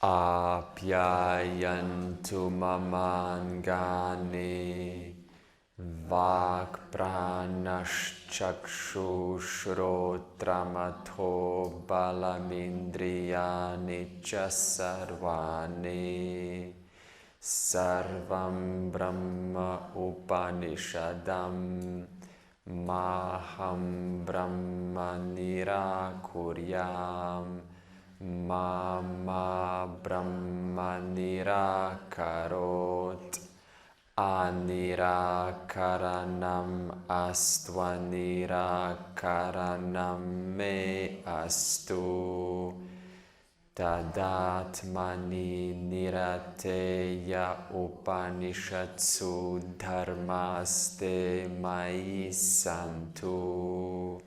Apyayantu mamangani Vakpranashchakshushrotramatho balamindriyani cha sarvani Sarvam Brahma Upanishadam Maham Brahma Nirakuryam Mama Brahma Nirakarot Anirakaranam Astvanirakaranam Me Astu Tadatmani Nirateya Upanishatsu Dharmaste Mai Santu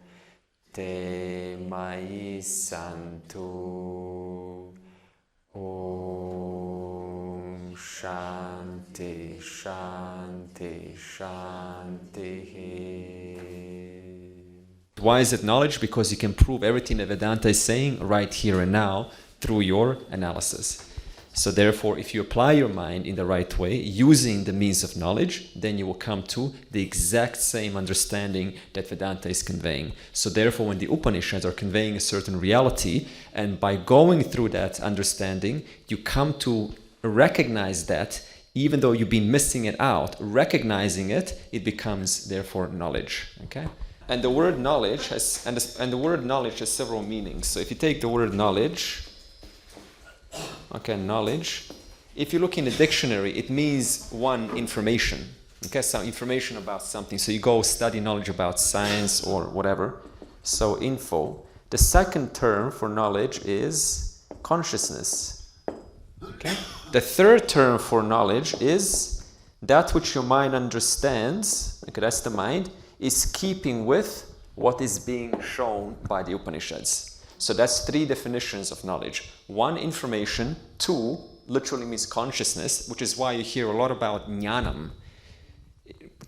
Te Mai Santu Om Shanti Shanti Shanti. Why is it knowledge? Because you can prove everything that Vedanta is saying right here and now through your analysis. So therefore, if you apply your mind in the right way, using the means of knowledge, then you will come to the exact same understanding that Vedanta is conveying. So therefore, when the Upanishads are conveying a certain reality, and by going through that understanding, you come to recognize that, even though you've been missing it out, recognizing it, it becomes therefore knowledge. Okay? And the word knowledge has several meanings. So if you take the word knowledge, okay, knowledge. If you look in the dictionary, it means one, information. Okay, so information about something. So you go study knowledge about science or whatever. So info. The second term for knowledge is consciousness. Okay. The third term for knowledge is that which your mind understands. Okay, that's the mind. Is keeping with what is being shown by the Upanishads. So that's three definitions of knowledge. One, information. Two, literally means consciousness, which is why you hear a lot about jnanam.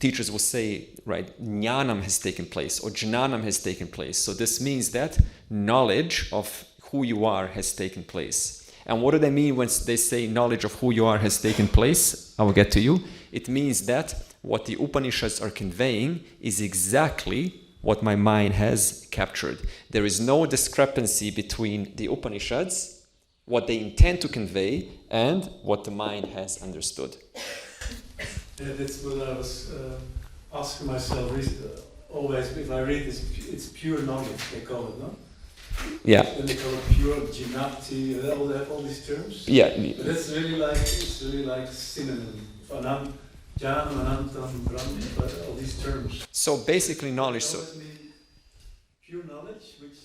Teachers will say, right, jnanam has taken place or jnanam has taken place. So this means that knowledge of who you are has taken place. And what do they mean when they say knowledge of who you are has taken place? I will get to you. It means that what the Upanishads are conveying is exactly what my mind has captured. There is no discrepancy between the Upanishads, what they intend to convey, and what the mind has understood. Yeah, that's what I was asking myself always. If I read this, it's pure knowledge, they call it, no? Yeah. Then they call it pure jnati, they have all these terms. Yeah. But it's really like synonym. Jnanam, Anantam, Brahma, all these terms. So basically knowledge. So pure knowledge, which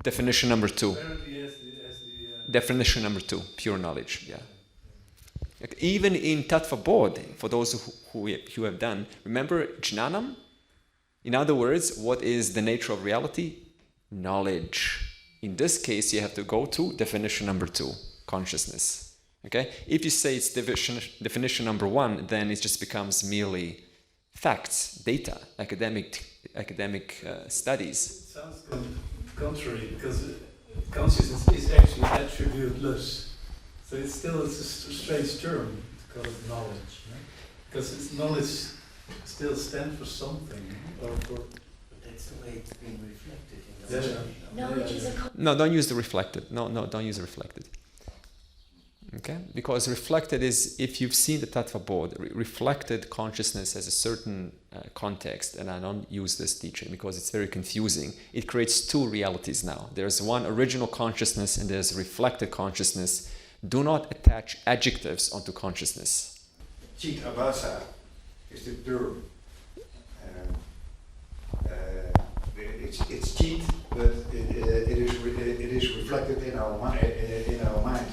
definition number 2. Apparently as the Definition number 2, pure knowledge. Yeah. Even in Tattva Bodh, for those who have done, remember jnanam? In other words, what is the nature of reality? Knowledge. In this case, you have to go to definition number 2, consciousness. Okay? If you say it's definition number 1, then it just becomes merely facts, data, academic studies. It sounds contrary, because consciousness is actually attributeless. So it's a strange term to call it knowledge, right? Because knowledge still stands for something, or for. But that's the way it's being reflected in Yeah. Knowledge is a No, don't use the reflected. No, don't use the reflected. Okay? Because reflected is, if you've seen the Tattva Bodh, reflected consciousness has a certain context, and I don't use this teaching because it's very confusing. It creates two realities now. There's one original consciousness and there's reflected consciousness. Do not attach adjectives onto consciousness. Chit avasa is the term. It's cheat, but it is reflected in our mind.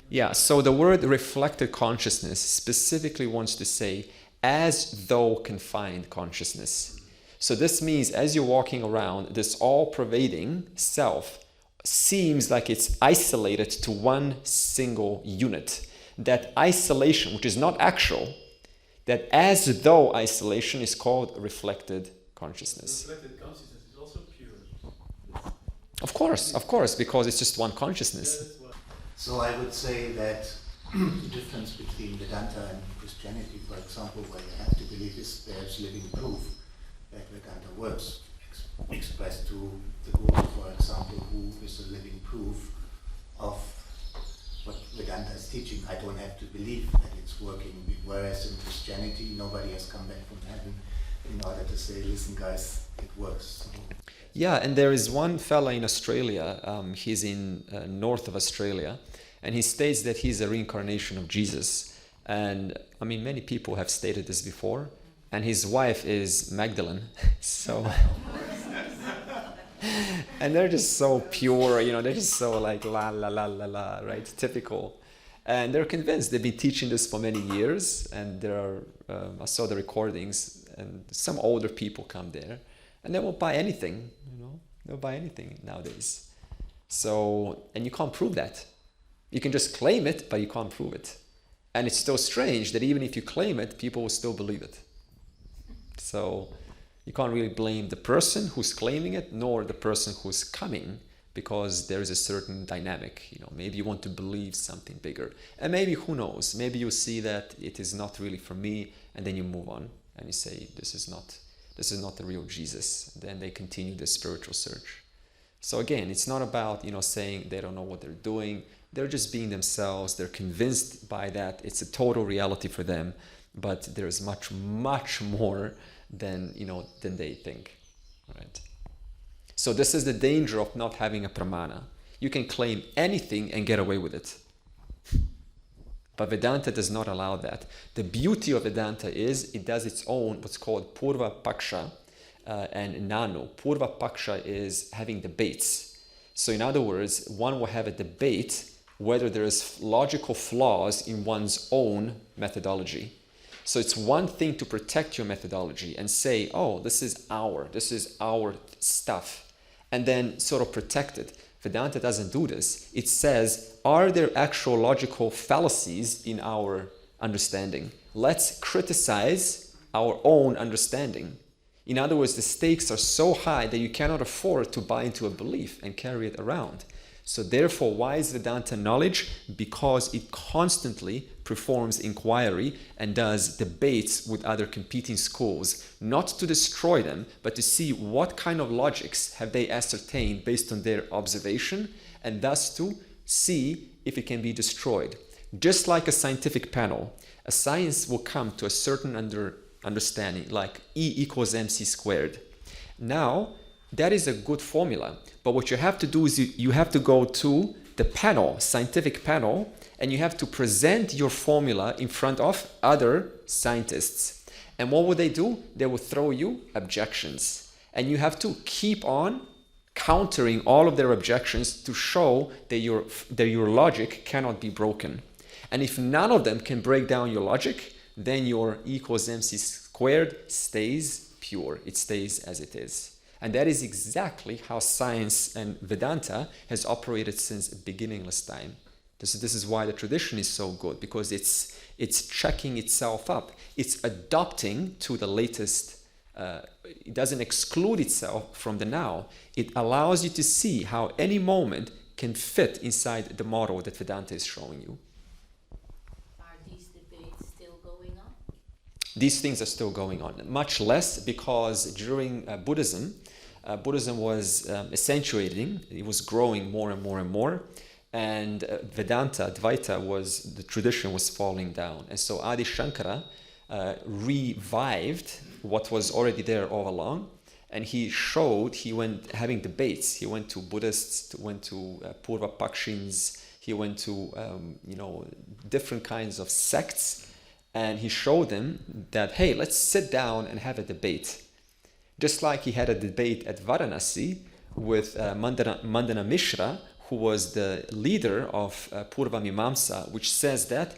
Yeah, so the word reflected consciousness specifically wants to say as though confined consciousness. So this means as you're walking around, this all-pervading self seems like it's isolated to one single unit. That isolation, which is not actual, that as though isolation is called reflected consciousness. Reflected consciousness is also pure. Of course, because it's just one consciousness. So I would say that the difference between Vedanta and Christianity, for example, where you have to believe is there's living proof that Vedanta works, expressed to the Guru, for example, who is a living proof of what Vedanta is teaching. I don't have to believe that it's working, whereas in Christianity, nobody has come back from heaven in order to say, listen guys, it works. So, Yeah, and there is one fella in Australia, he's in north of Australia, and he states that he's a reincarnation of Jesus. And I mean, many people have stated this before, and his wife is Magdalene, so... and they're just so pure, you know, they're just so like la la la la la, right? Typical. And they're convinced. They've been teaching this for many years, and there are, I saw the recordings, and some older people come there, and they won't buy anything, you know, they'll buy anything nowadays. So, and you can't prove that. You can just claim it, but you can't prove it. And it's still strange that even if you claim it, people will still believe it. So, you can't really blame the person who's claiming it, nor the person who's coming, because there is a certain dynamic. You know, maybe you want to believe something bigger, and maybe, who knows, maybe you see that it is not really for me, and then you move on and you say, this is not the real Jesus. And then they continue the spiritual search. So again, it's not about, you know, saying they don't know what they're doing. They're just being themselves. They're convinced by that. It's a total reality for them, but there's much, much more than they think, right? So this is the danger of not having a pramana. You can claim anything and get away with it. But Vedanta does not allow that. The beauty of Vedanta is it does its own, what's called Purva Paksha and Nanu. Purva Paksha is having debates. So in other words, one will have a debate whether there is logical flaws in one's own methodology. So it's one thing to protect your methodology and say, oh, this is our stuff, and then sort of protect it. Vedanta doesn't do this. It says, are there actual logical fallacies in our understanding? Let's criticize our own understanding. In other words, the stakes are so high that you cannot afford to buy into a belief and carry it around. So therefore, why is Vedanta knowledge? Because it constantly performs inquiry and does debates with other competing schools, not to destroy them, but to see what kind of logics have they ascertained based on their observation, and thus to see if it can be destroyed. Just like a scientific panel, a science will come to a certain understanding, like E equals mc squared. Now, that is a good formula, but what you have to do is you have to go to the panel, scientific panel, and you have to present your formula in front of other scientists. And what will they do? They will throw you objections. And you have to keep on countering all of their objections to show that your logic cannot be broken. And if none of them can break down your logic, then your E equals mc squared stays pure. It stays as it is. And that is exactly how science and Vedanta has operated since beginningless time. This is why the tradition is so good, because it's checking itself up. It's adopting to the latest. It doesn't exclude itself from the now. It allows you to see how any moment can fit inside the model that Vedanta is showing you. Are these debates still going on? These things are still going on. Much less because during Buddhism was accentuating. It was growing more and more and more. And Vedanta, Advaita, the tradition was falling down. And so Adi Shankara revived what was already there all along. And he went having debates. He went to Buddhists, went to Purva Pakshins, he went to different kinds of sects. And he showed them that, hey, let's sit down and have a debate. Just like he had a debate at Varanasi with Mandana Mishra, who was the leader of Purva Mimamsa, which says that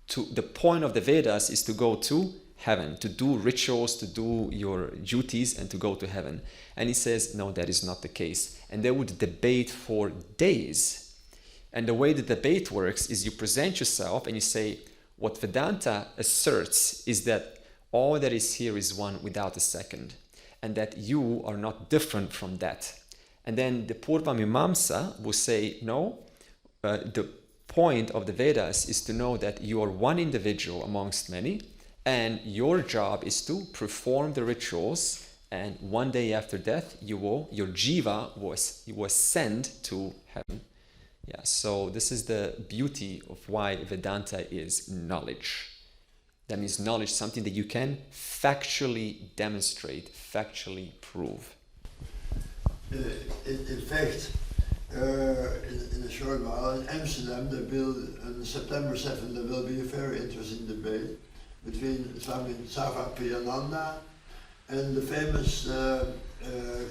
the point of the Vedas is to go to heaven, to do rituals, to do your duties, and to go to heaven. And he says, no, that is not the case. And they would debate for days. And the way the debate works is you present yourself and you say, what Vedanta asserts is that all that is here is one without a second, and that you are not different from that. And then the Purva Mimamsa will say, no, the point of the Vedas is to know that you are one individual amongst many, and your job is to perform the rituals, and one day after death, your jiva was sent to heaven. Yeah, so this is the beauty of why Vedanta is knowledge. That means knowledge, something that you can factually demonstrate, factually prove. In fact, in a short while in Amsterdam, on September 7th, there will be a very interesting debate between Swami Sarvapriyananda and the famous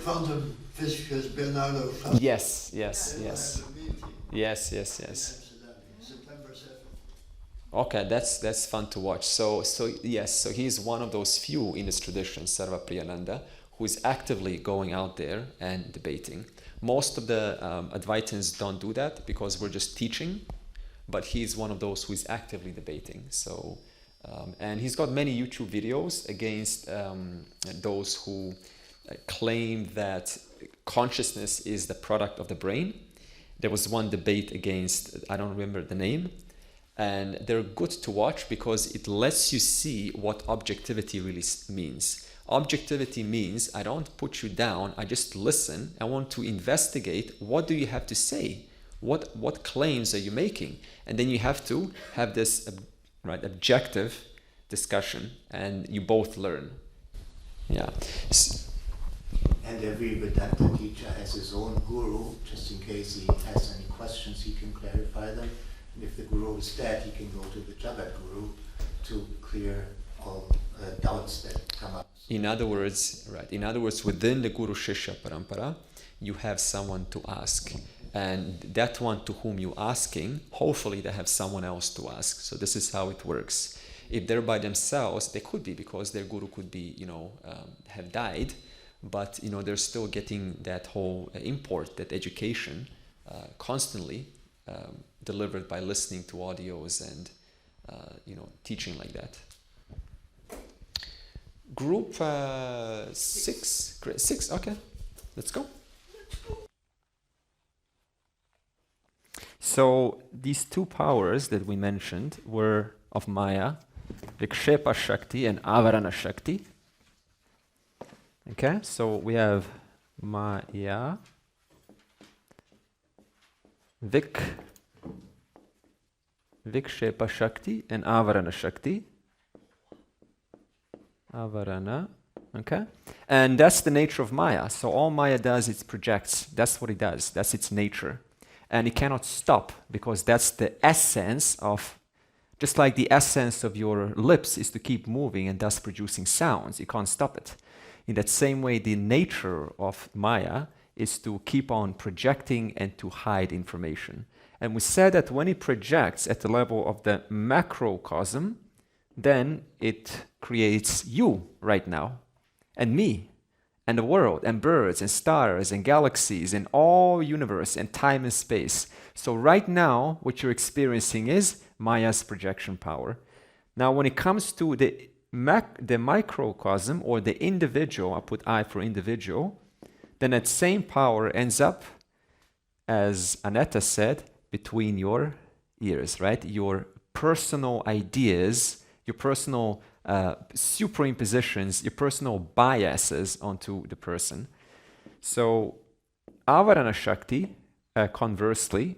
quantum physicist Bernardo Faust. Yes. They will have a meeting Yes. in Amsterdam, September 7th. Okay, that's fun to watch. So he's one of those few in this tradition, Sarvapriyananda, who is actively going out there and debating. Most of the Advaitins don't do that because we're just teaching, but he's one of those who is actively debating. So, and he's got many YouTube videos against those who claim that consciousness is the product of the brain. There was one debate against, I don't remember the name, and they're good to watch because it lets you see what objectivity really means. Objectivity means I don't put you down, I just listen. I want to investigate what do you have to say, what claims are you making, and then you have to have this objective discussion, and you both learn. Yeah. And every Vedanta teacher has his own guru, just in case he has any questions, he can clarify them. And if the guru is dead, he can go to the Jagat guru to clear all doubts that come up. In other words, within the Guru Shishya Parampara, you have someone to ask. And that one to whom you're asking, hopefully they have someone else to ask. So this is how it works. If they're by themselves, they could be, because their guru could be, have died, but they're still getting that whole import, that education, constantly delivered by listening to audios and teaching like that. Group 6, great, 6. Okay, let's go. So these two powers that we mentioned were of Maya, Vikshepa Shakti and Avarana Shakti. Okay, so we have Maya, Vikshepa Shakti and Avarana Shakti. Avarana, okay? And that's the nature of Maya. So all Maya does is projects. That's what it does. That's its nature. And it cannot stop, because that's the essence of, just like the essence of your lips is to keep moving and thus producing sounds. You can't stop it. In that same way, the nature of Maya is to keep on projecting and to hide information. And we said that when it projects at the level of the macrocosm, then it creates you right now, and me, and the world, and birds, and stars, and galaxies, and all universe, and time and space. So right now, what you're experiencing is Maya's projection power. Now, when it comes to the microcosm, or the individual, I put I for individual, then that same power ends up, as Anetta said, between your ears, right? Your personal ideas, your personal superimpositions, your personal biases onto the person. So Avarana Shakti, conversely,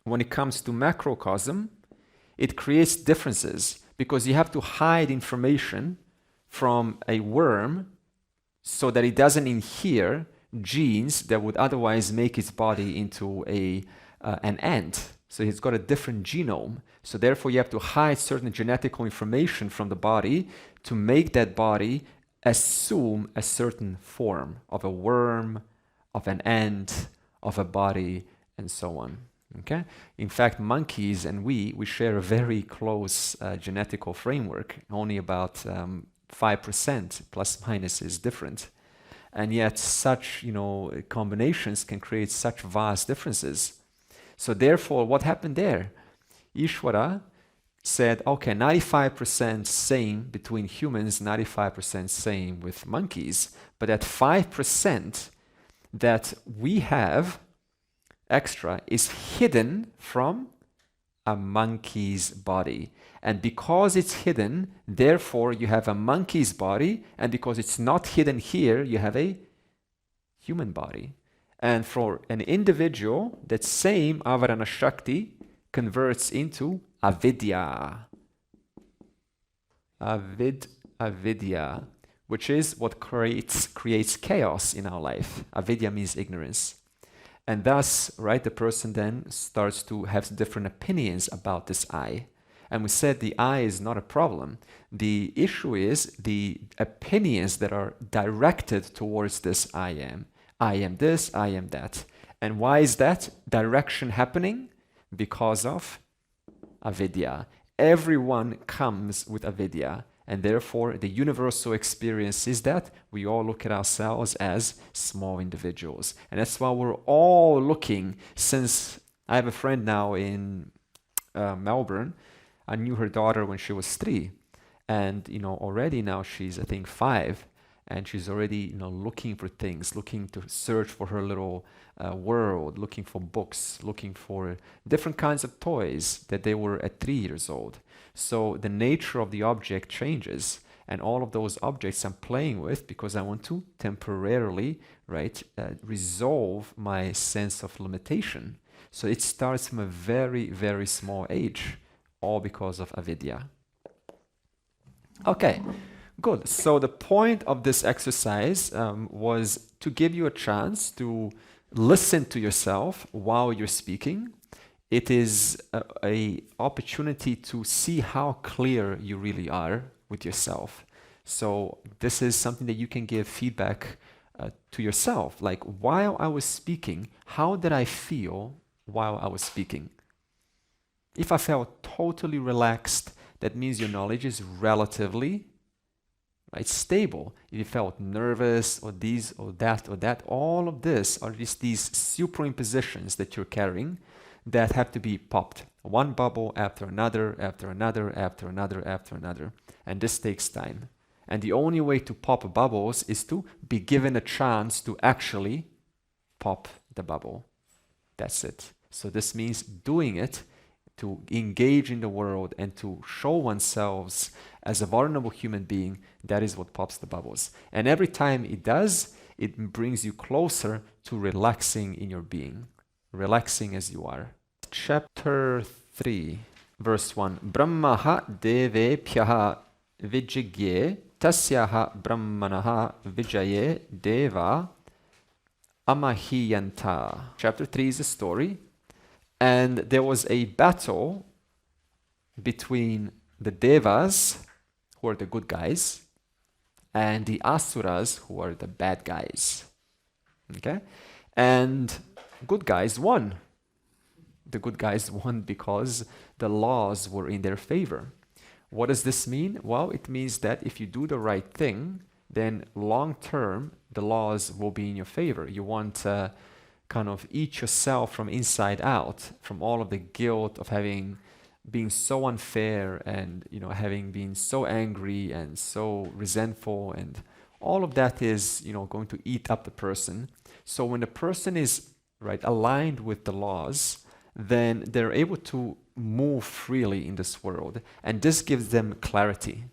when it comes to macrocosm, it creates differences, because you have to hide information from a worm so that it doesn't inhere genes that would otherwise make its body into an ant. So it's got a different genome. So therefore you have to hide certain genetical information from the body to make that body assume a certain form of a worm, of an ant, of a body, and so on. Okay? In fact, monkeys and we share a very close genetical framework. Only about 5% plus minus is different. And yet such combinations can create such vast differences. So therefore, what happened there? Ishvara said, okay, 95% same between humans, 95% same with monkeys, but that 5% that we have extra is hidden from a monkey's body. And because it's hidden, therefore you have a monkey's body. And because it's not hidden here, you have a human body. And for an individual, that same avarana shakti converts into avidya. Avidya, which is what creates chaos in our life. Avidya means ignorance. And thus, right, the person then starts to have different opinions about this I. And we said the I is not a problem. The issue is the opinions that are directed towards this I am. I am this, I am that. And why is that direction happening? Because of avidya. Everyone comes with avidya. And therefore, the universal experience is that we all look at ourselves as small individuals. And that's why we're all looking, since I have a friend now in Melbourne. I knew her daughter when she was 3. And, already now she's, I think, 5. And she's already, looking for things, looking to search for her little world, looking for books, looking for different kinds of toys that they were at 3 years old. So the nature of the object changes, and all of those objects I'm playing with because I want to temporarily, right, resolve my sense of limitation. So it starts from a very, very small age, all because of avidya. Okay, good. So the point of this exercise was to give you a chance to listen to yourself while you're speaking. It is an opportunity to see how clear you really are with yourself. So this is something that you can give feedback to yourself. Like, while I was speaking, how did I feel while I was speaking? If I felt totally relaxed, that means your knowledge is relatively, right, stable. If you felt nervous or this or that, all of this are just these superimpositions that you're carrying that have to be popped. One bubble after another, after another, after another, after another. And this takes time. And the only way to pop bubbles is to be given a chance to actually pop the bubble. That's it. So this means doing it, to engage in the world and to show oneself as a vulnerable human being. That is what pops the bubbles. And every time it does, it brings you closer to relaxing in your being. Relaxing as you are. Chapter 3, verse 1. Brahmaha devebhyaha vijigye tasyaha brahmanaha vijaye deva amahiyanta. Chapter 3 is a story. And there was a battle between the devas, who are the good guys, and the asuras, who are the bad guys. Okay? And good guys won. The good guys won because the laws were in their favor. What does this mean? Well, it means that if you do the right thing, then long term, the laws will be in your favor. You want to kind of eat yourself from inside out, from all of the guilt of being so unfair and, having been so angry and so resentful, and all of that is, going to eat up the person. So when the person is, right, aligned with the laws, then they're able to move freely in this world. And this gives them clarity.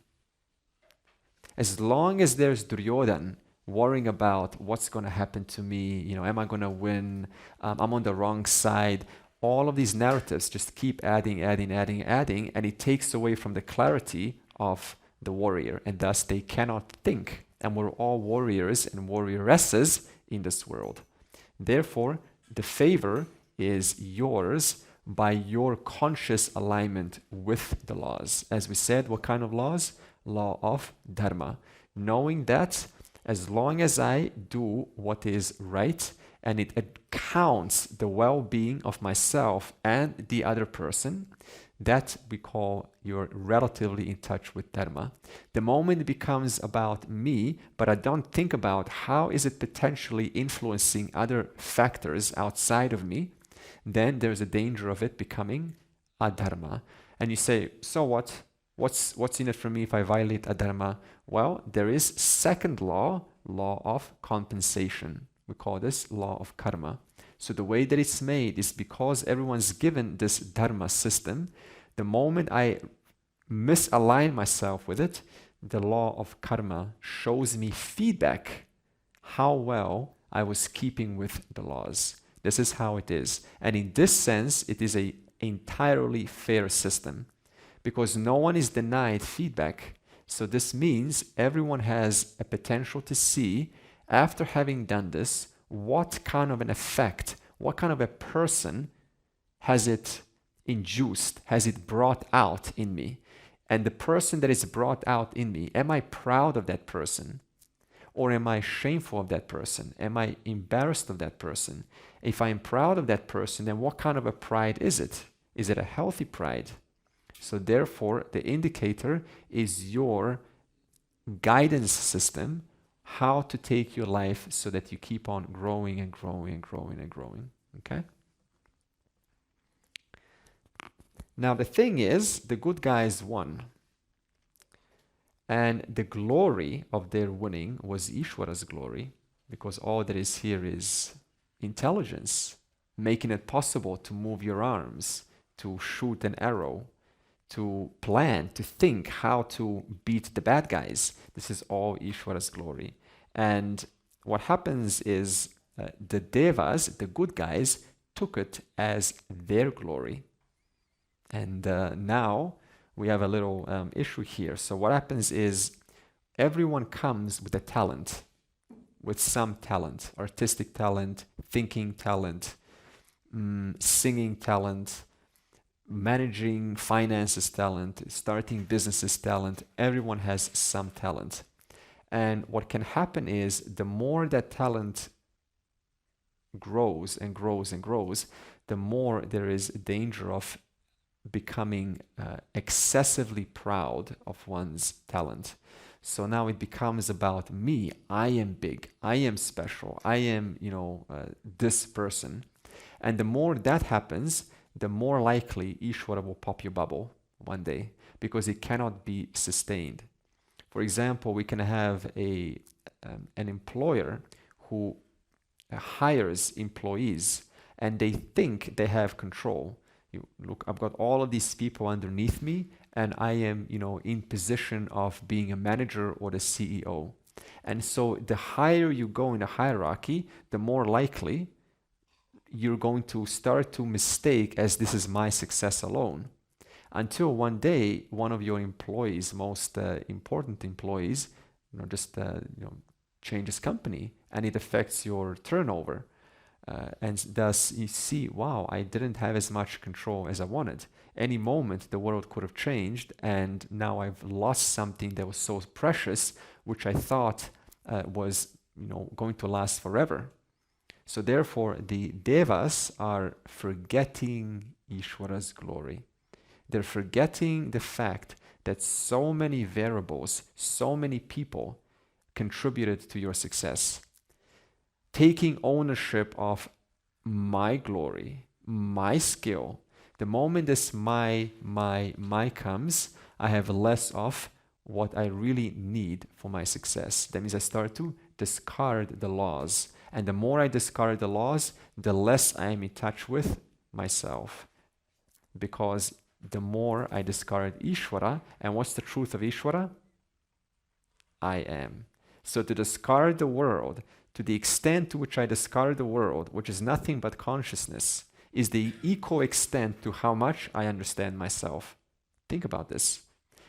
As long as there's Duryodhan worrying about what's going to happen to me, am I going to win? I'm on the wrong side. All of these narratives just keep adding, and it takes away from the clarity of the warrior. And thus they cannot think. And we're all warriors and warrioresses in this world. Therefore, the favor is yours by your conscious alignment with the laws. As we said, what kind of laws? Law of dharma. Knowing that as long as I do what is right and it counts the well-being of myself and the other person, that we call you're relatively in touch with dharma. The moment it becomes about me, but I don't think about how is it potentially influencing other factors outside of me, then there's a danger of it becoming adharma. And you say, so what? What's in it for me if I violate adharma? Well, there is second law of compensation. We call this law of karma. So the way that it's made is because everyone's given this dharma system. The moment I misalign myself with it, the law of karma shows me feedback how well I was keeping with the laws. This is how it is. And in this sense, it is an entirely fair system because no one is denied feedback. So this means everyone has a potential to see, after having done this, what kind of an effect, what kind of a person has it induced, has it brought out in me? And the person that is brought out in me, am I proud of that person? Or am I shameful of that person? Am I embarrassed of that person? If I am proud of that person, then what kind of a pride is it? Is it a healthy pride? So therefore, the indicator is your guidance system, how to take your life so that you keep on growing and growing and growing and growing. Okay? Now the thing is, the good guys won. And the glory of their winning was Ishvara's glory, because all that is here is intelligence, making it possible to move your arms, to shoot an arrow, to plan, to think how to beat the bad guys. This is all Ishvara's glory. And what happens is the devas, the good guys, took it as their glory. And now we have a little issue here. So what happens is everyone comes with a talent, with some talent, artistic talent, thinking talent, singing talent, managing finances talent, starting businesses talent. Everyone has some talent. And what can happen is the more that talent grows and grows and grows, the more there is danger of becoming excessively proud of one's talent. So now it becomes about me. I am big. I am special. I am, this person. And the more that happens, the more likely Ishvara will pop your bubble one day, because it cannot be sustained. For example, we can have an employer who hires employees and they think they have control. You look, I've got all of these people underneath me and I am, in position of being a manager or the CEO. And so the higher you go in the hierarchy, the more likely you're going to start to mistake as this is my success alone. Until one day, one of your employees, most important employees, changes company and it affects your turnover. And thus you see, wow, I didn't have as much control as I wanted. Any moment the world could have changed and now I've lost something that was so precious, which I thought was going to last forever. So therefore the devas are forgetting Ishvara's glory. They're forgetting the fact that so many variables, so many people contributed to your success. Taking ownership of my glory, my skill, the moment this my comes, I have less of what I really need for my success. That means I start to discard the laws. And the more I discard the laws, the less I am in touch with myself. Because the more I discard Ishvara, and what's the truth of Ishvara? I am. So to discard the world, to the extent to which I discard the world, which is nothing but consciousness, is the equal extent to how much I understand myself. Think about this.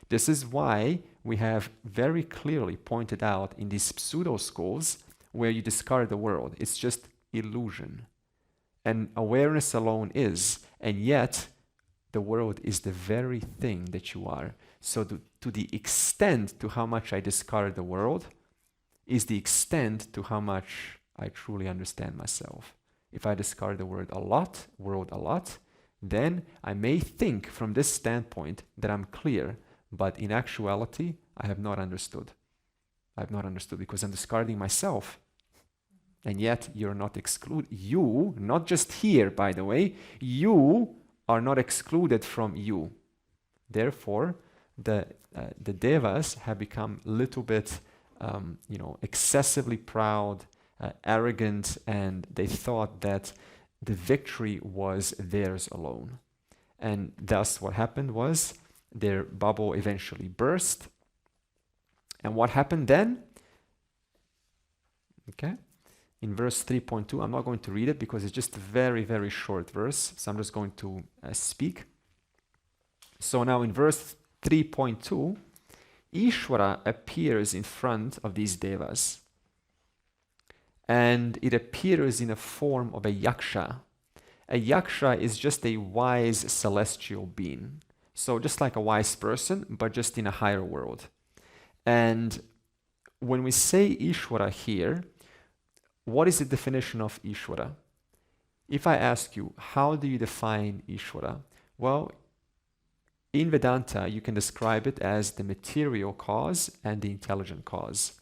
This is why we have very clearly pointed out in these pseudo schools where you discard the world. It's just illusion. And awareness alone is, and yet the world is the very thing that you are. So to the extent to how much I discard the world is the extent to how much I truly understand myself. If I discard the world a lot, then I may think from this standpoint that I'm clear, but in actuality, I have not understood. I have not understood because I'm discarding myself. And yet you're not excluded. You, not just here, by the way, you are not excluded from you. Therefore, the devas have become a little bit, excessively proud, arrogant, and they thought that the victory was theirs alone. And thus what happened was their bubble eventually burst. And what happened then? Okay. In verse 3.2, I'm not going to read it because it's just a very, very short verse. So I'm just going to speak. So now in verse 3.2, Ishvara appears in front of these devas. And it appears in a form of a yaksha. A yaksha is just a wise celestial being. So just like a wise person, but just in a higher world. And when we say Ishvara here, what is the definition of Ishvara? If I ask you, how do you define Ishvara? Well, in Vedanta, you can describe it as the material cause and the intelligent cause.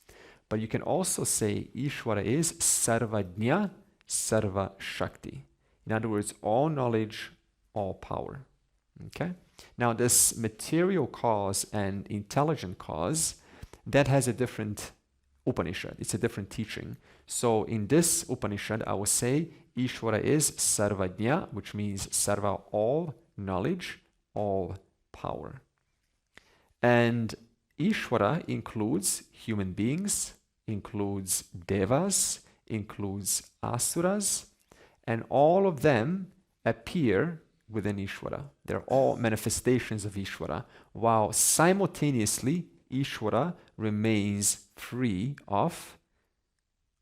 But you can also say Ishvara is Sarvajna, Sarva Shakti. In other words, all knowledge, all power. Okay? Now, this material cause and intelligent cause, that has a different Upanishad. It's a different teaching. So in this Upanishad, I will say Ishvara is Sarvajna, which means Sarva, all knowledge, all power. And Ishvara includes human beings, includes devas, includes asuras, and all of them appear within Ishvara. They're all manifestations of Ishvara, while simultaneously Ishvara remains free of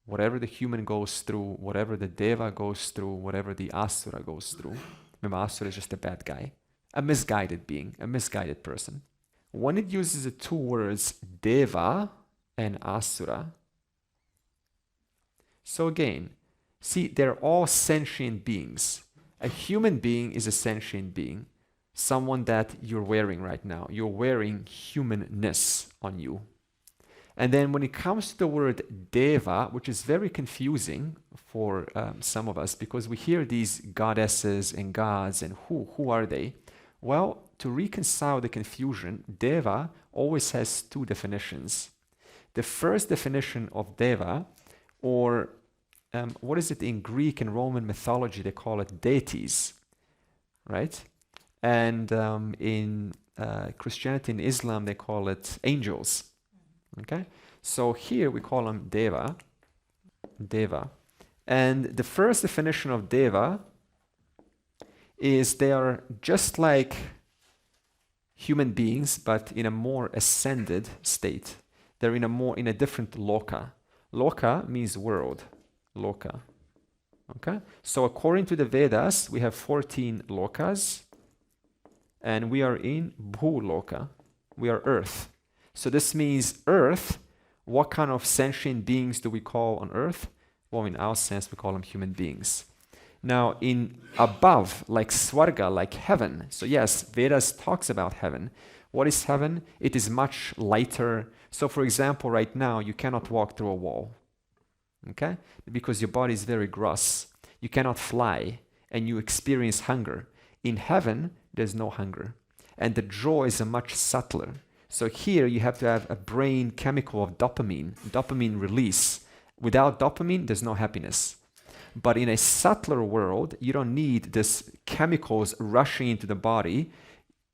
whatever the human goes through, whatever the deva goes through, whatever the asura goes through. Remember, asura is just a bad guy, a misguided being, a misguided person. When it uses the two words deva and asura, so again, see, they're all sentient beings. A human being is a sentient being, someone that you're wearing right now. You're wearing humanness on you. And then when it comes to the word deva, which is very confusing for some of us, because we hear these goddesses and gods, and who are they? Well, to reconcile the confusion, deva always has two definitions. The first definition of deva, or what is it in Greek and Roman mythology? They call it deities, right? And in Christianity and Islam, they call it angels. Okay, so here we call them deva. And the first definition of deva is they are just like human beings, but in a more ascended state. They're in a different loka. Loka means world. Loka. Okay, so according to the Vedas, we have 14 lokas, and we are in Bhuloka. We are Earth. So this means Earth. What kind of sentient beings do we call on Earth? Well, in our sense, we call them human beings. Now, in above, like Swarga, like heaven. So yes, Vedas talks about heaven. What is heaven? It is much lighter. So for example, right now, you cannot walk through a wall. Okay? Because your body is very gross. You cannot fly, and you experience hunger. In heaven, there's no hunger. And the joy is much subtler. So here you have to have a brain chemical of dopamine release. Without dopamine, there's no happiness. But in a subtler world, you don't need this chemicals rushing into the body.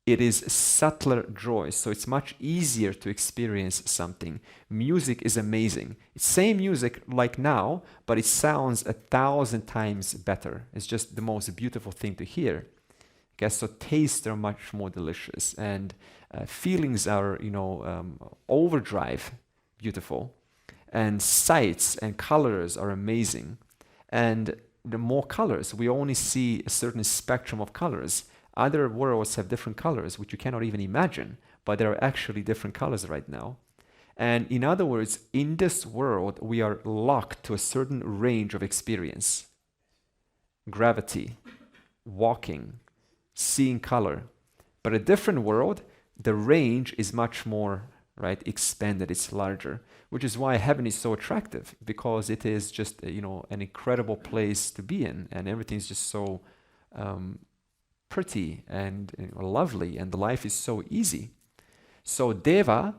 It is subtler joy, so it's much easier to experience something. Music is amazing. It's same music like now, but it sounds 1,000 times better. It's just the most beautiful thing to hear. Okay, so tastes are much more delicious, and feelings are, overdrive beautiful, and sights and colors are amazing. And the more colors, we only see a certain spectrum of colors. Other worlds have different colors, which you cannot even imagine, but there are actually different colors right now. And in other words, in this world, we are locked to a certain range of experience. Gravity, walking, seeing color. But a different world, the range is much more, expanded, it's larger, which is why heaven is so attractive, because it is just, an incredible place to be in, and everything's just so pretty and lovely, and the life is so easy. So deva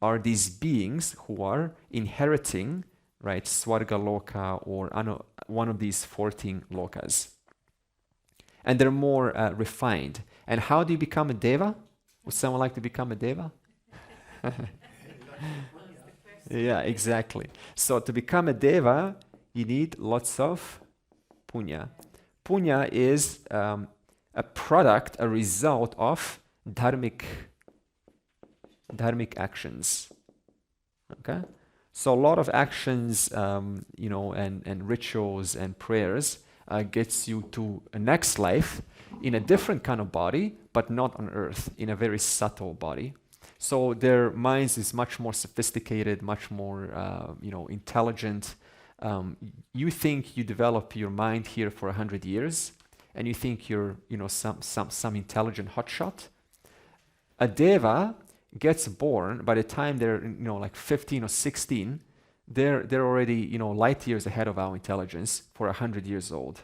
are these beings who are inheriting right? Swarga Loka or one of these 14 lokas. And they're more refined. And how do you become a deva? Would someone like to become a deva? Yeah, exactly. So to become a deva, you need lots of punya. Punya is a product, a result of dharmic actions. Okay, so a lot of actions, and rituals and prayers gets you to a next life in a different kind of body, but not on earth, in a very subtle body. So their minds is much more sophisticated, much more intelligent. You think you develop your mind here for 100 years, and you think you're some intelligent hotshot. A deva gets born. By the time they're 15 or 16, they're already light years ahead of our intelligence for 100 years old.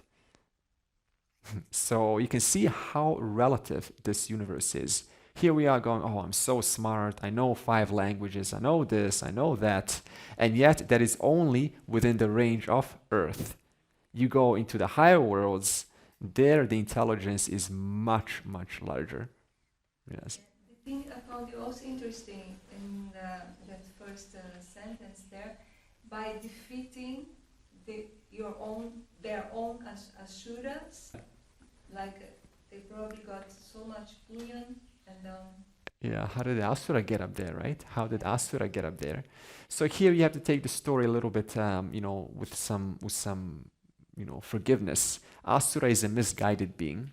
So you can see how relative this universe is. Here we are going, oh, I'm so smart, I know 5 languages, I know this, I know that, and yet that is only within the range of Earth. You go into the higher worlds, there the intelligence is much, much larger. Yes. The thing I found you also interesting in that first sentence there, by defeating their own asuras, like they probably got so much punya. Yeah, how did the Asura get up there, right? How did Asura get up there? So here you have to take the story a little bit, with some forgiveness. Asura is a misguided being.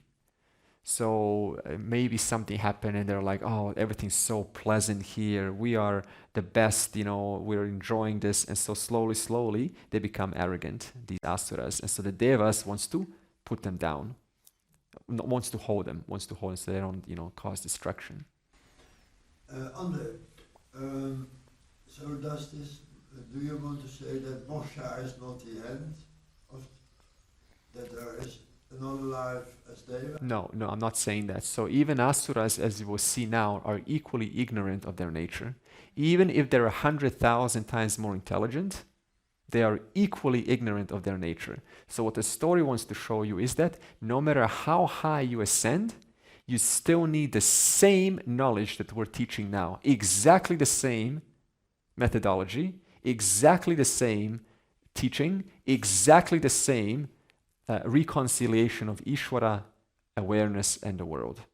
So maybe something happened and they're like, oh, everything's so pleasant here. We are the best, we're enjoying this. And so slowly, they become arrogant, these Asuras. And so the Devas wants to put them down. Wants to hold them so they don't, cause destruction. So does this, do you want to say that moksha is not the end, that there is another life as Deva? No, I'm not saying that. So even Asuras, as you will see now, are equally ignorant of their nature. Even if they're 100,000 times more intelligent, they are equally ignorant of their nature. So what the story wants to show you is that no matter how high you ascend, you still need the same knowledge that we're teaching now. Exactly the same methodology, exactly the same teaching, exactly the same reconciliation of Ishvara, awareness, and the world.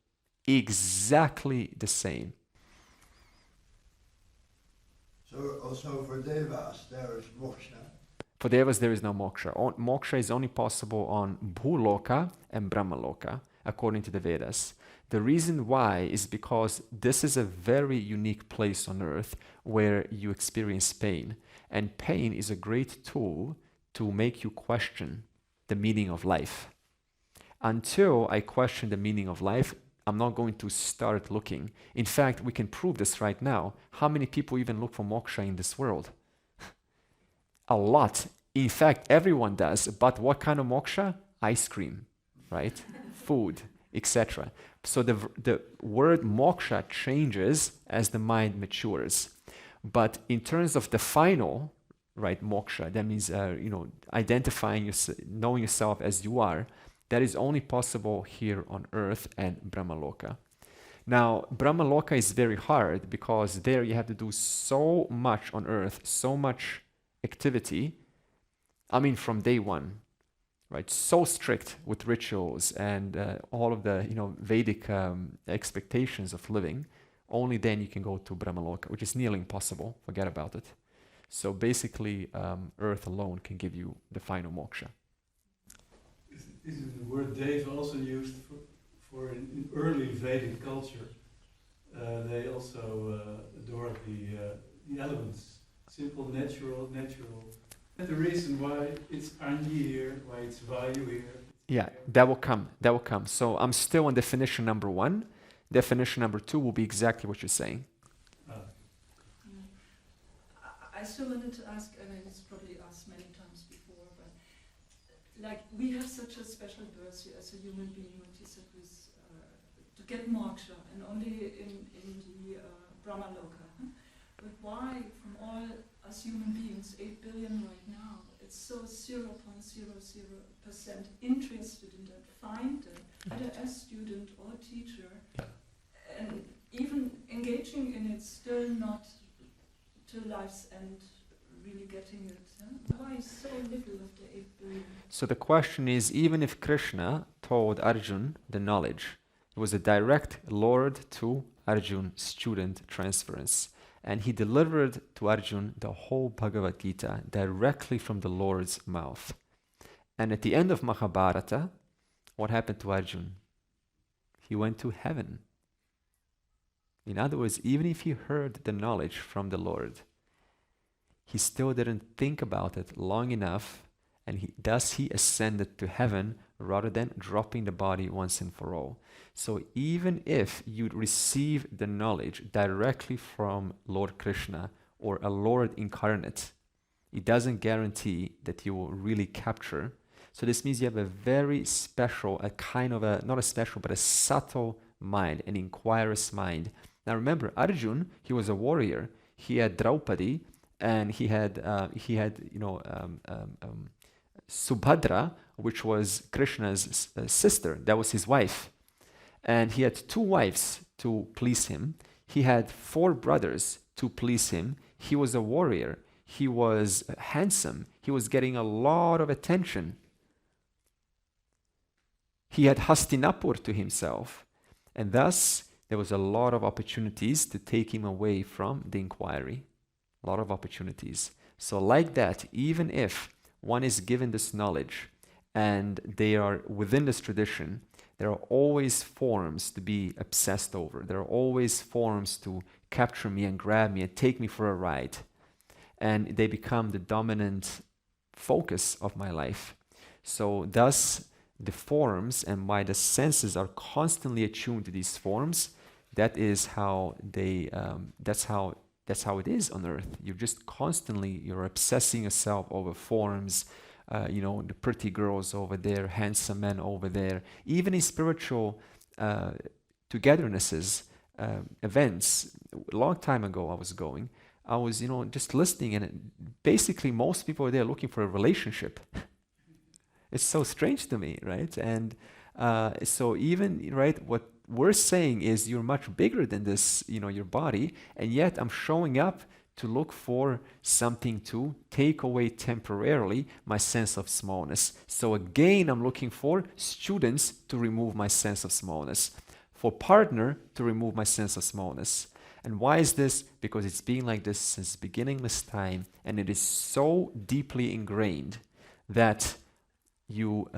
Exactly the same. So also for Devas there is moksha. For Devas, there is no moksha. Moksha is only possible on Bhuloka and Brahmaloka, according to the Vedas. The reason why is because this is a very unique place on earth where you experience pain. And pain is a great tool to make you question the meaning of life. Until I question the meaning of life, I'm not going to start looking. In fact, we can prove this right now. How many people even look for moksha in this world? A lot. In fact, everyone does. But what kind of moksha? Ice cream, right? Food, etc. So the word moksha changes as the mind matures. But in terms of the final, right, moksha, that means identifying knowing yourself as you are, that is only possible here on earth and Brahmaloka. Now, Brahmaloka is very hard because there you have to do so much on earth, so much activity. I mean, from day one, right? So strict with rituals and all of the Vedic expectations of living. Only then you can go to Brahmaloka, which is nearly impossible. Forget about it. So basically, earth alone can give you the final moksha. Is the word Deva also used for in early Vedic culture? They also adored the elements, simple, natural. And the reason why it's Anji here, why it's Vayu here. Yeah, that will come. So I'm still on definition number 1. Definition number 2 will be exactly what you're saying. I still wanted to ask, and it's probably asked many times before, but like we have such a special birth as a human being, what you said was to get moksha, and only in the Brahmaloka. but why from all us human beings, 8 billion right now, it's so 0.00% interested in that, find it, either as student or teacher, and even engaging in it, still not till life's end really getting it. Why so little of the 8 billion? So the question is, even if Krishna told Arjun the knowledge, it was a direct Lord to Arjun student transference. And he delivered to Arjun the whole Bhagavad Gita directly from the Lord's mouth. And at the end of Mahabharata, what happened to Arjun? He went to heaven. In other words, even if he heard the knowledge from the Lord, he still didn't think about it long enough, and he ascended to heaven rather than dropping the body once and for all. So even if you receive the knowledge directly from Lord Krishna or a Lord incarnate, it doesn't guarantee that you will really capture. So this means you have a very special, not a special, but a subtle mind, an inquirer's mind. Now remember, Arjun, he was a warrior. He had Draupadi, and he had Subhadra, which was Krishna's sister. That was his wife. And he had 2 wives to please him. He had 4 brothers to please him. He was a warrior. He was handsome. He was getting a lot of attention. He had Hastinapur to himself. And thus, there was a lot of opportunities to take him away from the inquiry. A lot of opportunities. So like that, even if one is given this knowledge and they are within this tradition, there are always forms to be obsessed over. There are always forms to capture me and grab me and take me for a ride. And they become the dominant focus of my life. So thus, the forms and why the senses are constantly attuned to these forms, that is how they, that's how it is on earth. You're obsessing yourself over forms, the pretty girls over there, handsome men over there. Even in spiritual togethernesses, events, a long time ago I was just listening, and basically most people are there looking for a relationship. It's so strange to me, right? And so even, right, what we're saying is you're much bigger than this, your body, and yet I'm showing up to look for something to take away temporarily my sense of smallness. So again, I'm looking for students to remove my sense of smallness, for partner to remove my sense of smallness. And why is this? Because it's been like this since beginningless time, and it is so deeply ingrained that you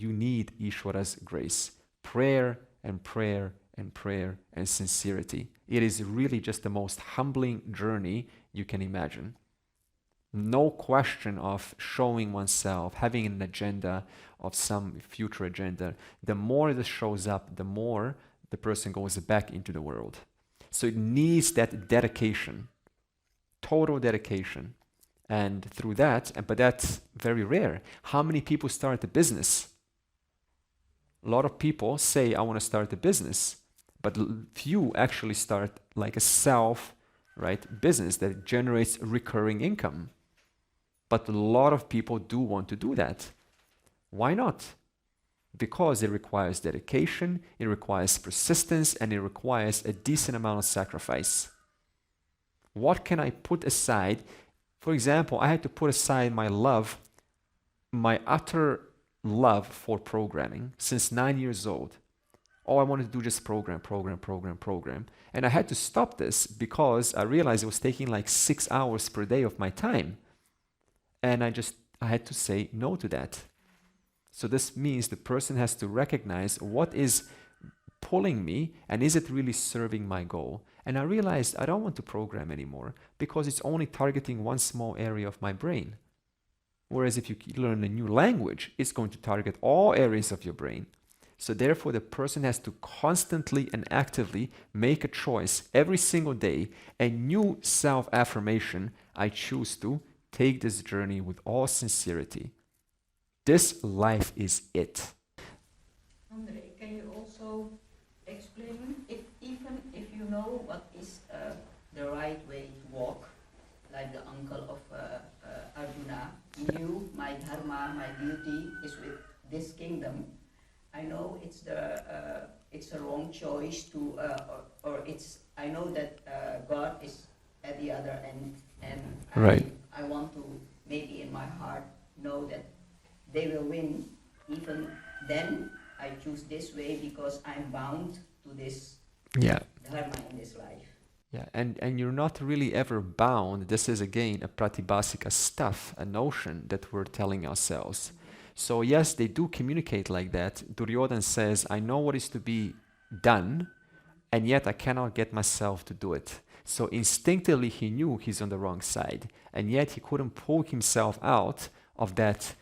need Ishwara's grace, prayer and prayer and prayer and sincerity. It is really just the most humbling journey you can imagine. No question of showing oneself, having an agenda of some future agenda. The more this shows up, the more the person goes back into the world. So it needs that dedication, total dedication. And through that, but that's very rare. How many people start a business? A lot of people say, I want to start a business, but few actually start like a business that generates recurring income. But a lot of people do want to do that. Why not? Because it requires dedication, it requires persistence, and it requires a decent amount of sacrifice. What can I put aside? For example, I had to put aside my utter love for programming since 9 years old. All I wanted to do just program. And I had to stop this because I realized it was taking like 6 hours per day of my time. And I had to say no to that. So this means the person has to recognize what is pulling me and is it really serving my goal. And I realized I don't want to program anymore because it's only targeting one small area of my brain. Whereas if you learn a new language, it's going to target all areas of your brain. So therefore, the person has to constantly and actively make a choice every single day, a new self-affirmation. I choose to take this journey with all sincerity. This life is it. Andre, can you also explain, even if you know what is the right way to walk, like the uncle of Arjuna. You, my dharma, my duty is with this kingdom. I know it's a wrong choice to, or it's. I know that God is at the other end, and Right. I want to maybe in my heart know that they will win. Even then, I choose this way because I'm bound to this Yeah. dharma in this life. Yeah, and you're not really ever bound. This is again a pratibhasika stuff, a notion that we're telling ourselves. So yes, they do communicate like that. Duryodhan says, I know what is to be done, and yet I cannot get myself to do it. So instinctively he knew he's on the wrong side, and yet he couldn't pull himself out of that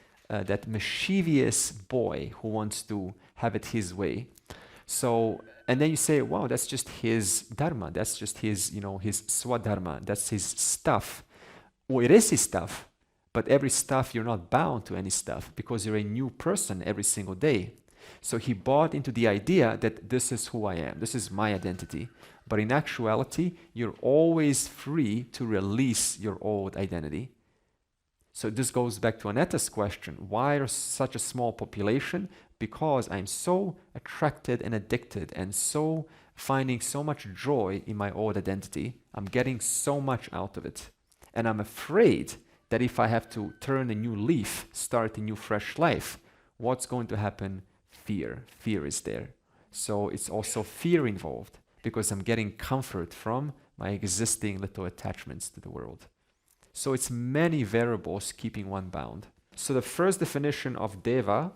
mischievous boy who wants to have it his way. So, and then you say, wow, that's just his dharma. That's just his, his swadharma. That's his stuff. Well, it is his stuff, but every stuff, you're not bound to any stuff because you're a new person every single day. So he bought into the idea that this is who I am. This is my identity. But in actuality, you're always free to release your old identity. So this goes back to Aneta's question. Why are such a small population? Because I'm so attracted and addicted and so finding so much joy in my old identity. I'm getting so much out of it. And I'm afraid that if I have to turn a new leaf, start a new fresh life, what's going to happen? Fear. Fear is there. So it's also fear involved because I'm getting comfort from my existing little attachments to the world. So it's many variables keeping one bound. So the first definition of deva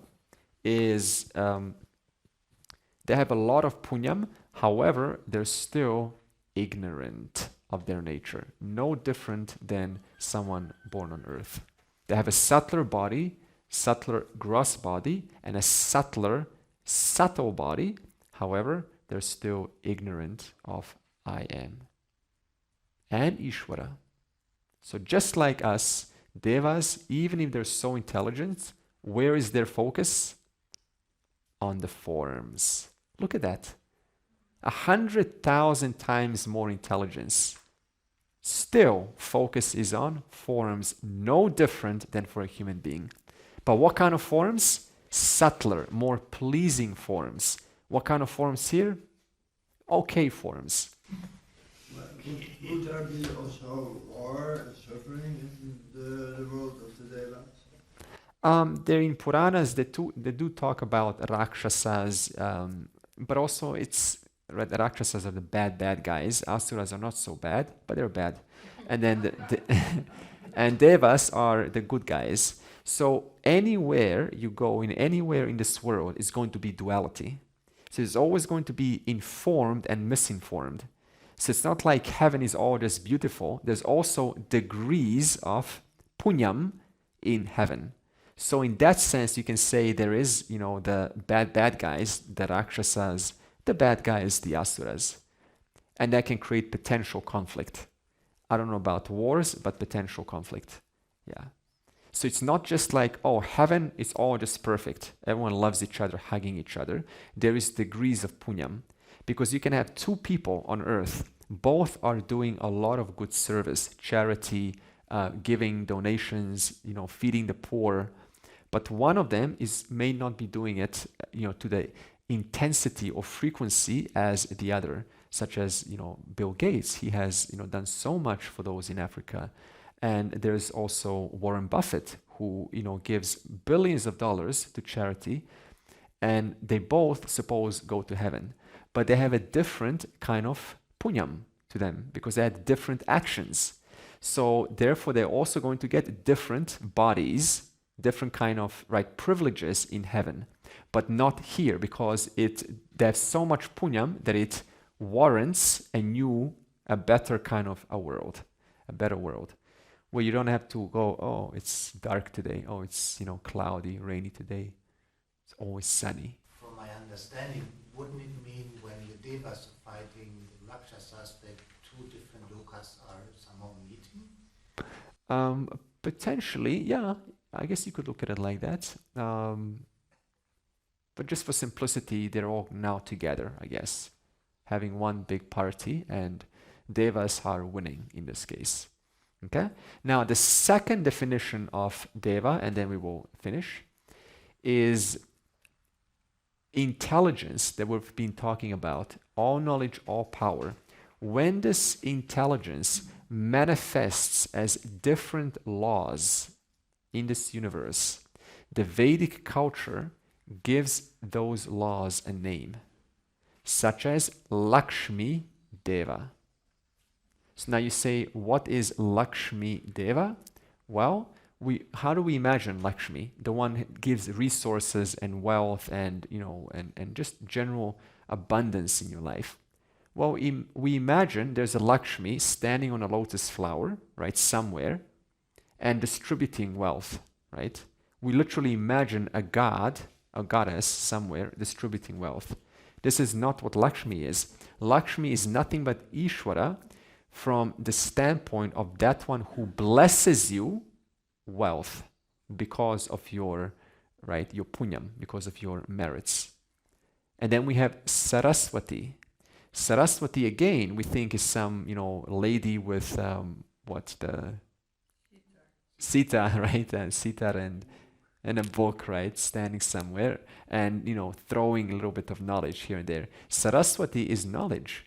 is they have a lot of punyam, however, they're still ignorant of their nature, no different than someone born on earth. They have a subtler body, subtler gross body, and a subtler subtle body, however, they're still ignorant of I am and Ishvara. So just like us, devas, even if they're so intelligent, where is their focus? On the forms. Look at that. 100,000 times more intelligence. Still, focus is on forms, no different than for a human being. But what kind of forms? Subtler, more pleasing forms. What kind of forms here? Okay forms. Would there be also war and suffering in the world of the devas? There in Puranas, they do talk about Rakshasas, but also Rakshasas are the bad guys. Asuras are not so bad, but they're bad. And then and Devas are the good guys. So anywhere you go, anywhere in this world, is going to be duality. So it's always going to be informed and misinformed. So it's not like heaven is all just beautiful. There's also degrees of punyam in heaven. So in that sense, you can say there is, the bad guys, the Rakshasas, the bad guys, the Asuras. And that can create potential conflict. I don't know about wars, but potential conflict. Yeah. So it's not just like, oh, heaven is all just perfect. Everyone loves each other, hugging each other. There is degrees of punyam. Because you can have two people on earth, both are doing a lot of good service, charity, giving donations, feeding the poor. But one of them may not be doing it, to the intensity or frequency as the other, such as, Bill Gates. He has, done so much for those in Africa. And there's also Warren Buffett, who, gives billions of dollars to charity. And they both, suppose, go to heaven. But they have a different kind of punyam to them because they had different actions. So therefore, they're also going to get different bodies, different kind of privileges in heaven, but not here because they have so much punyam that it warrants a better kind of a world, a better world, where you don't have to go, oh, it's dark today, oh, it's cloudy, rainy today, it's always sunny. From my understanding, wouldn't it mean when the devas are fighting the Rakshasas that two different lokas are somehow meeting? Potentially, yeah. I guess you could look at it like that. But just for simplicity, they're all now together, I guess, having one big party, and Devas are winning in this case. Okay? Now, the second definition of Deva, and then we will finish, is intelligence that we've been talking about, all knowledge, all power. When this intelligence manifests as different laws in this universe, the Vedic culture gives those laws a name, such as Lakshmi Deva. So now you say, what is Lakshmi Deva? Well, how do we imagine Lakshmi, the one who gives resources and wealth and and just general abundance in your life? Well, we imagine there's a Lakshmi standing on a lotus flower, right, somewhere, and distributing wealth, right? We literally imagine a god, a goddess somewhere distributing wealth. This is not what Lakshmi is. Lakshmi is nothing but Ishvara from the standpoint of that one who blesses you wealth because of your punyam, because of your merits. And then we have Saraswati. Saraswati again, we think is some, lady with Sita, right? And Sita and a book, right? Standing somewhere and, throwing a little bit of knowledge here and there. Saraswati is knowledge.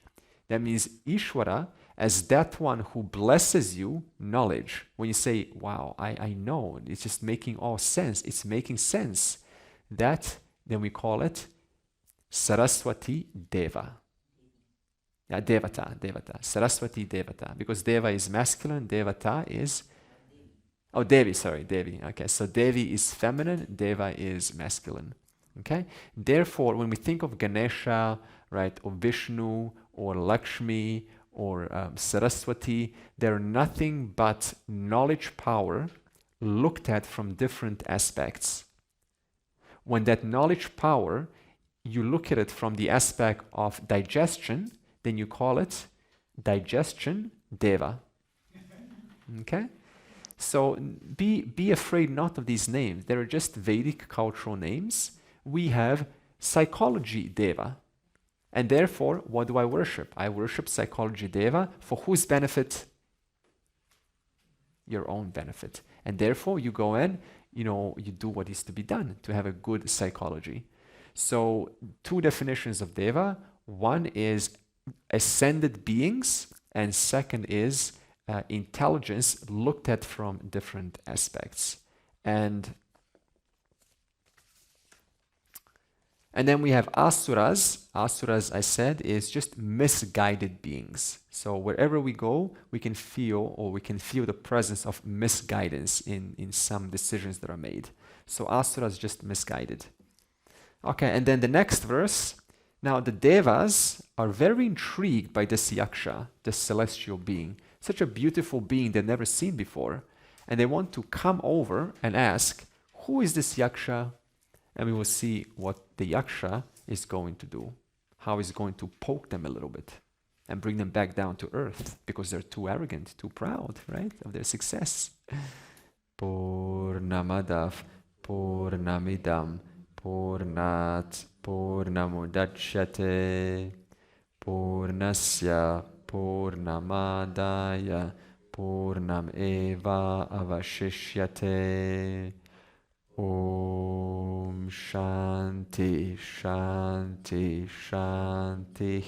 That means Ishvara as that one who blesses you knowledge. When you say, wow, I know, it's just making all sense. It's making sense. That, then we call it Saraswati Deva. Yeah, Devata. Saraswati Devata. Because Deva is masculine, Devata is... Oh, Devi. Okay, so Devi is feminine, Deva is masculine. Okay? Therefore, when we think of Ganesha, right, or Vishnu, or Lakshmi, or Saraswati, they're nothing but knowledge power looked at from different aspects. When that knowledge power, you look at it from the aspect of digestion, then you call it digestion Deva. Okay? So be afraid not of these names. They're just Vedic cultural names. We have psychology Deva. And therefore, what do I worship? I worship psychology Deva. For whose benefit? Your own benefit. And therefore, you go in, you do what is to be done to have a good psychology. So, two definitions of Deva. One is ascended beings, and second is intelligence looked at from different aspects. And then we have asuras. Asuras, I said, is just misguided beings. So wherever we go, we can feel the presence of misguidance in some decisions that are made. So asuras just misguided. Okay, and then the next verse. Now the devas are very intrigued by this yaksha, this celestial being. Such a beautiful being they've never seen before. And they want to come over and ask, who is this yaksha? And we will see what the yaksha is going to do. How he's going to poke them a little bit and bring them back down to earth because they're too arrogant, too proud, right, of their success. Purnamadav, Purnamidam, Purnat, Purnamudachyate, Purnasya, Purnamadaya, Purnam eva avashishyate. Om Shanti, Shanti, Shanti.